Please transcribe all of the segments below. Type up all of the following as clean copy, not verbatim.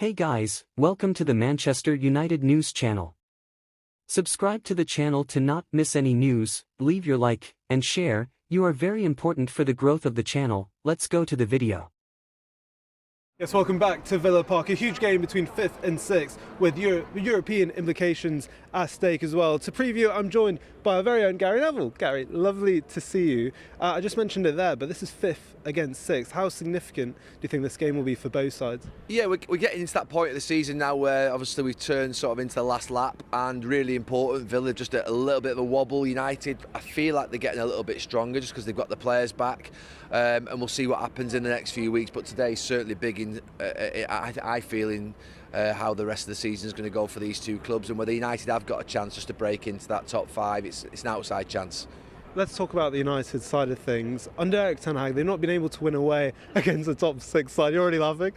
Hey guys, welcome to the Manchester United News channel. Subscribe to the channel to not miss any news, leave your like, and share, you are very important for the growth of the channel. Let's go to the video. Yes, welcome back to Villa Park, a huge game between 5th and 6th with European implications at stake as well. To preview, I'm joined by our very own Gary Neville. Gary, lovely to see you. I just mentioned it there, but this is 5th against 6th. How significant do you think this game will be for both sides? Yeah, we're getting into that point of the season now where obviously we've turned sort of into the last lap, and really important. Villa just a little bit of a wobble. United, I feel like they're getting a little bit stronger just because they've got the players back, and we'll see what happens in the next few weeks. But today's certainly big in, I feel, in how the rest of the season is going to go for these two clubs, and whether United have got a chance just to break into that top 5. It's an outside chance. Let's talk about the United side of things. Under Erik ten Hag, they've not been able to win away against the top 6 side. You're already laughing.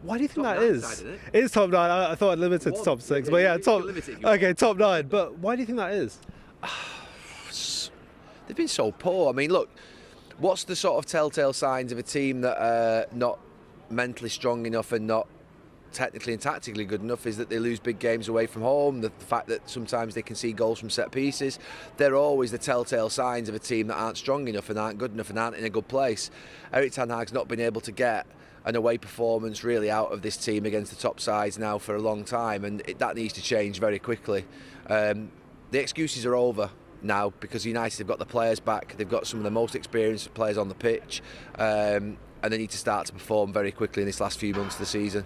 Why do you think that is? Side, it is top 9. I thought I'd limit it to top 6, but yeah, top 9. But why do you think that is? They've been so poor. I mean, look, what's the sort of telltale signs of a team that are not mentally strong enough and not technically and tactically good enough is that they lose big games away from home. The fact that sometimes they can see goals from set pieces, they're always the telltale signs of a team that aren't strong enough and aren't good enough and aren't in a good place. Erik ten Hag's not been able to get an away performance really out of this team against the top sides now for a long time, and that needs to change very quickly. The excuses are over now because United have got the players back. They've got some of the most experienced players on the pitch, and they need to start to perform very quickly in this last few months of the season.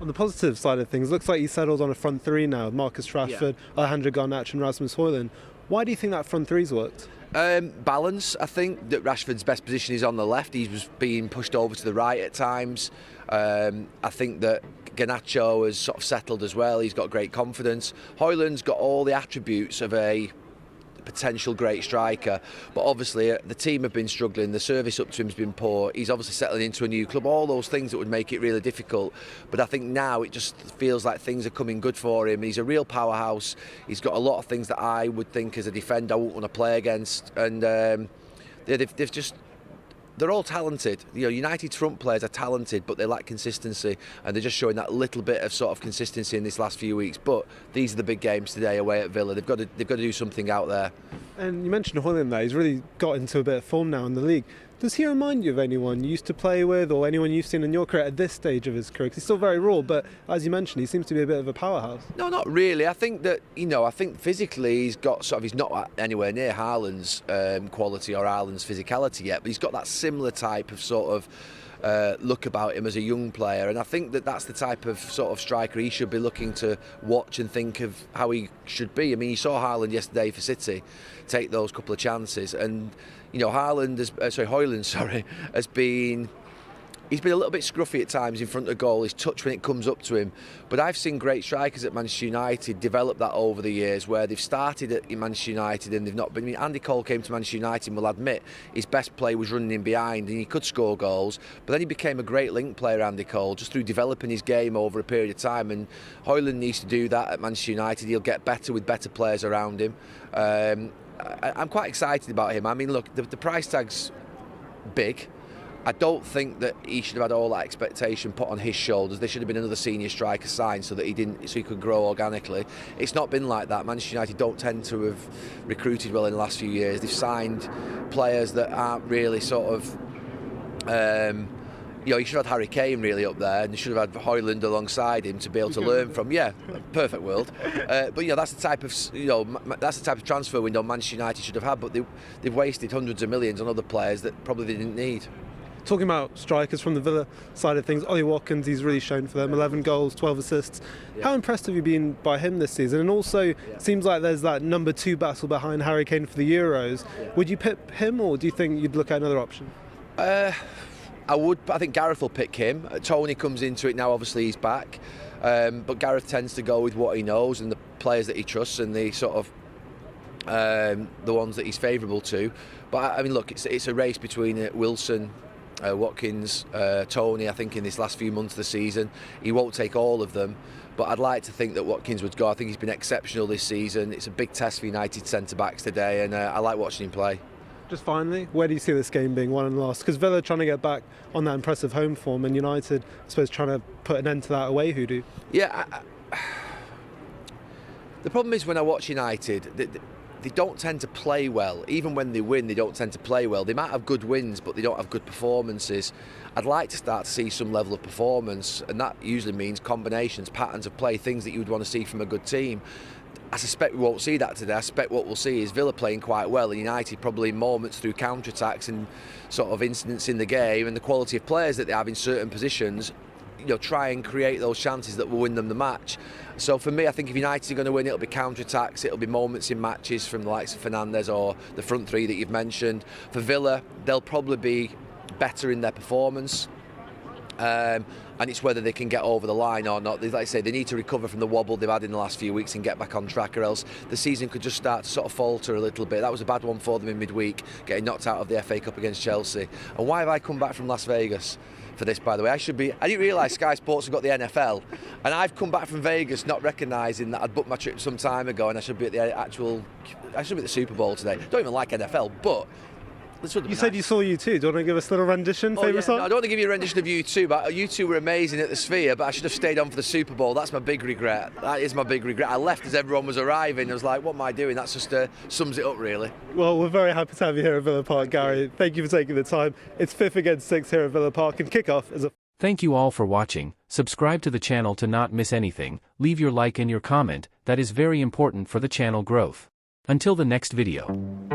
On the positive side of things, looks like he settled on a front 3 now. Marcus Rashford, Alejandro Garnacho and Rasmus Højlund. Why do you think that front 3's worked? Balance. I think that Rashford's best position is on the left. He was being pushed over to the right at times. I think that Garnacho has sort of settled as well. He's got great confidence. Højlund's got all the attributes of a potential great striker, but obviously the team have been struggling. The service up to him has been poor. He's obviously settling into a new club, all those things that would make it really difficult. But I think now it just feels like things are coming good for him. He's a real powerhouse. He's got a lot of things that I would think as a defender I wouldn't want to play against, and they're all talented. You know, United's front players are talented, but they lack consistency, and they're just showing that little bit of sort of consistency in this last few weeks. But these are the big games today away at Villa. They've got to do something out there. And you mentioned Højlund there. He's really got into a bit of form now in the league. Does he remind you of anyone you used to play with, or anyone you've seen in your career at this stage of his career? Because he's still very raw, but as you mentioned, he seems to be a bit of a powerhouse. No, not really. I think that, I think physically he's not anywhere near Haaland's quality or Haaland's physicality yet, but he's got that similar type of sort of look about him as a young player, and I think that that's the type of sort of striker he should be looking to watch and think of how he should be. I mean, you saw Haaland yesterday for City take those couple of chances, and Højlund has been. He's been a little bit scruffy at times in front of goal, his touch when it comes up to him. But I've seen great strikers at Manchester United develop that over the years, where they've started at Manchester United and they've not been. I mean, Andy Cole came to Manchester United and will admit his best play was running in behind, and he could score goals. But then he became a great link player, Andy Cole, just through developing his game over a period of time. And Højlund needs to do that at Manchester United. He'll get better with better players around him. I'm quite excited about him. I mean, look, the price tag's big. I don't think that he should have had all that expectation put on his shoulders. There should have been another senior striker signed so he could grow organically. It's not been like that. Manchester United don't tend to have recruited well in the last few years. They've signed players that aren't really sort of. You should have had Harry Kane really up there, and you should have had Højlund alongside him to be able to learn from. Yeah, perfect world. But that's the type of transfer window Manchester United should have had. But they've wasted hundreds of millions on other players that probably they didn't need. Talking about strikers from the Villa side of things, Ollie Watkins, he's really shown for them, 11 goals, 12 assists. Yeah. How impressed have you been by him this season? And also, it seems like there's that number 2 battle behind Harry Kane for the Euros. Yeah. Would you pick him, or do you think you'd look at another option? I would. I think Gareth will pick him. Tony comes into it now, obviously he's back. But Gareth tends to go with what he knows and the players that he trusts and the sort of the ones that he's favourable to. But I mean, look, it's a race between Wilson, Watkins, Tony. I think in this last few months of the season, he won't take all of them, but I'd like to think that Watkins would go. I think he's been exceptional this season. It's a big test for United centre backs today, and I like watching him play. Just finally, where do you see this game being won and lost? Because Villa are trying to get back on that impressive home form, and United, I suppose, trying to put an end to that away hoodoo. Yeah, the problem is when I watch United, they don't tend to play well. Even when they win, they don't tend to play well. They might have good wins, but they don't have good performances. I'd like to start to see some level of performance, and that usually means combinations, patterns of play, things that you would want to see from a good team. I suspect we won't see that today. I suspect what we'll see is Villa playing quite well and United probably in moments through counter-attacks and sort of incidents in the game and the quality of players that they have in certain positions, try and create those chances that will win them the match. So for me, I think if United are going to win, it'll be counter-attacks, it'll be moments in matches from the likes of Fernandes or the front three that you've mentioned. For Villa, they'll probably be better in their performance. And it's whether they can get over the line or not. Like I say, they need to recover from the wobble they've had in the last few weeks and get back on track, or else the season could just start to sort of falter a little bit. That was a bad one for them in midweek, getting knocked out of the FA Cup against Chelsea. And why have I come back from Las Vegas for this, by the way? I didn't realise Sky Sports have got the NFL, and I've come back from Vegas not recognising that I'd booked my trip some time ago and I should be at the Super Bowl today. Don't even like NFL, but you said you saw U2. Do you want to give us a little rendition, favourite song? No, I don't want to give you a rendition of U2, but U2 were amazing at the Sphere, but I should have stayed on for the Super Bowl. That's my big regret. That is my big regret. I left as everyone was arriving. I was like, what am I doing? That's just sums it up, really. Well, we're very happy to have you here at Villa Park, Gary. Thank you for taking the time. It's 5th against 6 here at Villa Park, and kick-off is a... Thank you all for watching. Subscribe to the channel to not miss anything. Leave your like and your comment. That is very important for the channel growth. Until the next video.